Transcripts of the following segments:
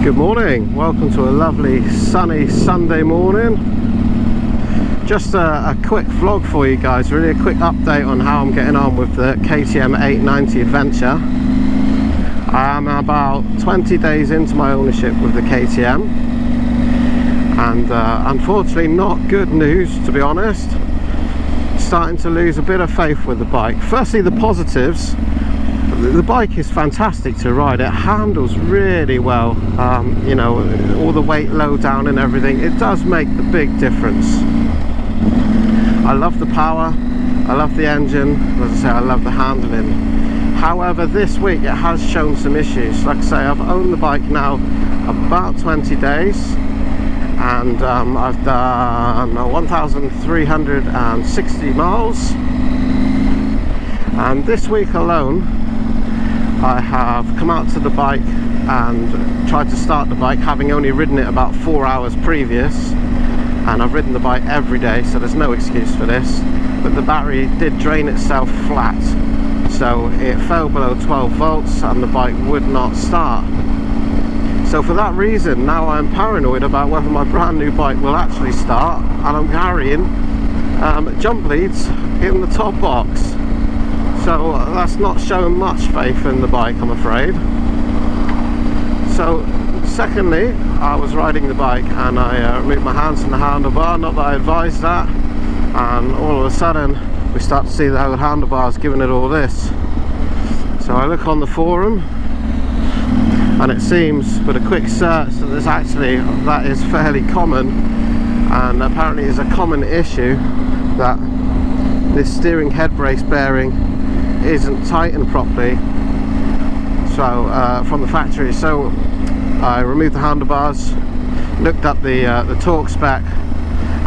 Good morning, welcome to a lovely sunny Sunday morning. Just a quick vlog for you guys, really a quick update on how I'm getting on with the KTM 890 adventure. I am about 20 days into my ownership with the KTM, and unfortunately not good news, to be honest. Starting to lose a bit of faith with the bike. Firstly, the positives. The bike is fantastic to ride. It handles really well. You know, all the weight low down and everything, it does make the big difference. I love the power, I love the engine, as I say, I love the handling. However, this week it has shown some issues. Like I say, I've owned the bike now about 20 days, and I've done 1,360 miles, and this week alone I have come out to the bike and tried to start the bike, having only ridden it about 4 hours previous, and I've ridden the bike every day, so there's no excuse for this. But the battery did drain itself flat, so it fell below 12 volts and the bike would not start. So for that reason, now I'm paranoid about whether my brand new bike will actually start, and I'm carrying jump leads in the top box. So that's not showing much faith in the bike, I'm afraid. So secondly, I was riding the bike and I removed my hands from the handlebar, not that I advised that, and all of a sudden we start to see the old handlebars giving it all this. So I look on the forum, and it seems with a quick search that there's actually, that is fairly common, and apparently is a common issue that this steering head brace bearing isn't tightened properly, so from the factory. So I removed the handlebars, looked up the torque spec,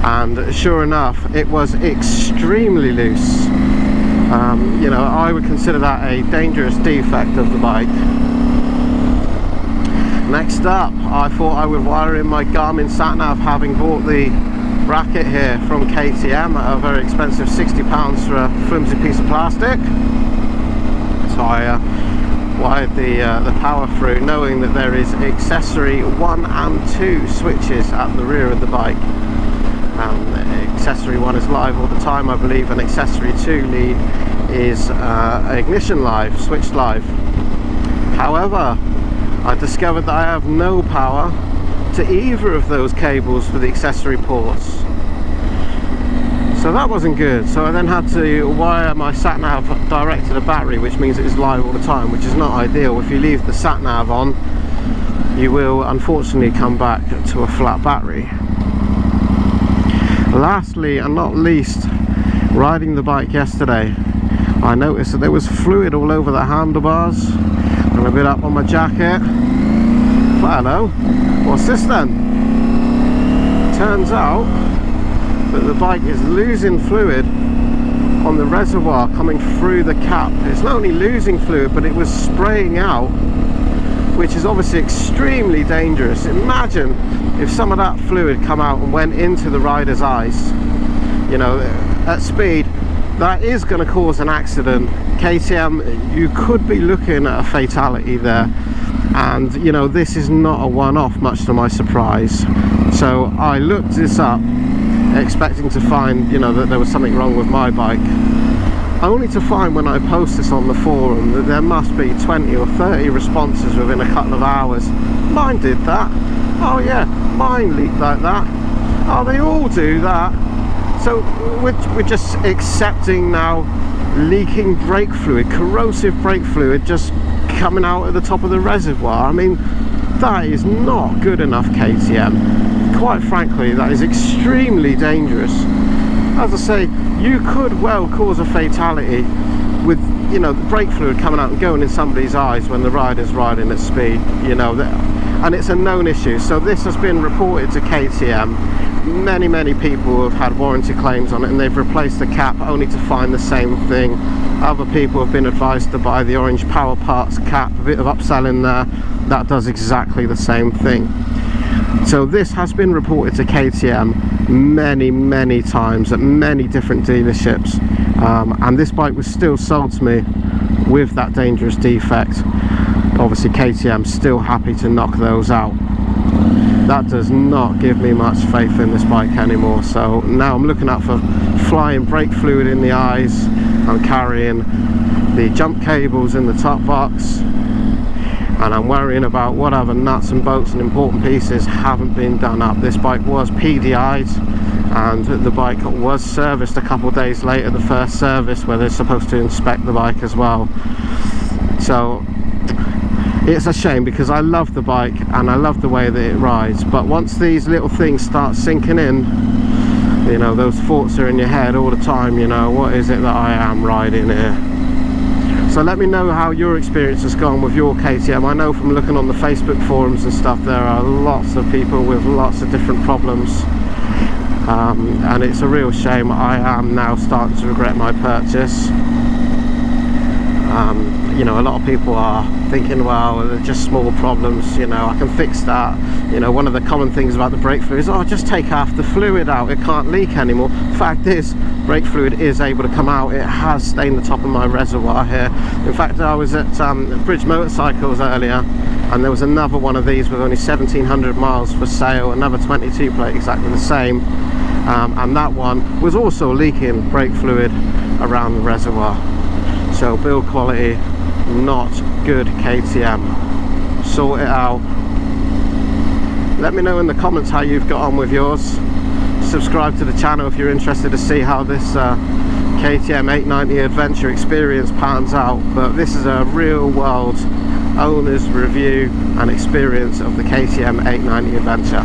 and sure enough it was extremely loose. You know, I would consider that a dangerous defect of the bike. Next up, I thought I would wire in my Garmin sat-nav, having bought the bracket here from KTM at a very expensive £60 for a flimsy piece of plastic. So I wired the power through, knowing that there is accessory 1 and 2 switches at the rear of the bike. Accessory 1 is live all the time, I believe, and accessory 2 lead is ignition live, switched live. However, I discovered that I have no power to either of those cables for the accessory ports. So that wasn't good. So I then had to wire my sat-nav direct to the battery, which means it is live all the time, which is not ideal. If you leave the sat-nav on, you will unfortunately come back to a flat battery. Lastly and not least, riding the bike yesterday, I noticed that there was fluid all over the handlebars and a bit up on my jacket. But hello, what's this then? Turns out that the bike is losing fluid on the reservoir coming through the cap. It's not only losing fluid, but it was spraying out, which is obviously extremely dangerous. Imagine if some of that fluid come out and went into the rider's eyes, you know, at speed. That is going to cause an accident. KTM, you could be looking at a fatality there, and you know, this is not a one-off, much to my surprise. So I looked this up, expecting to find, you know, that there was something wrong with my bike, only to find when I post this on the forum that there must be 20 or 30 responses within a couple of hours. Mine did that. Oh yeah, mine leaked like that. Oh, they all do that. So we're just accepting now leaking brake fluid, corrosive brake fluid just coming out at the top of the reservoir. I mean, that is not good enough, KTM. Quite frankly, that is extremely dangerous. As I say, you could well cause a fatality with, you know, the brake fluid coming out and going in somebody's eyes when the rider's riding at speed, you know, and it's a known issue. So this has been reported to KTM. Many people have had warranty claims on it, and they've replaced the cap only to find the same thing. Other people have been advised to buy the orange Power Parts cap, a bit of upselling there, that does exactly the same thing. So this has been reported to KTM many times at many different dealerships, and this bike was still sold to me with that dangerous defect. Obviously KTM's still happy to knock those out. that does not give me much faith in this bike anymore. So now I'm looking out for flying brake fluid in the eyes. I'm carrying the jump cables in the top box, and I'm worrying about what other nuts and bolts and important pieces haven't been done up. This bike was PDI'd, and the bike was serviced a couple of days later, the first service where they're supposed to inspect the bike as well. So it's a shame, because I love the bike and I love the way that it rides, but once these little things start sinking in, you know, those thoughts are in your head all the time, you know, what is it that I am riding here? So let me know how your experience has gone with your KTM. I know from looking on the Facebook forums and stuff, there are lots of people with lots of different problems, and it's a real shame. I am now starting to regret my purchase. You know, a lot of people are thinking, well, they're just small problems, you know, I can fix that. You know, one of the common things about the brake fluid is, oh, just take half the fluid out, it can't leak anymore. Fact is, brake fluid is able to come out. It has stained the top of my reservoir here. In fact, I was at Bridge Motorcycles earlier, and there was another one of these with only 1700 miles for sale, another 22 plate, exactly the same, and that one was also leaking brake fluid around the reservoir. So build quality, not good KTM. Sort it out. Let me know in the comments how you've got on with yours. Subscribe to the channel if you're interested to see how this KTM 890 Adventure experience pans out. But this is a real world owner's review and experience of the KTM 890 Adventure.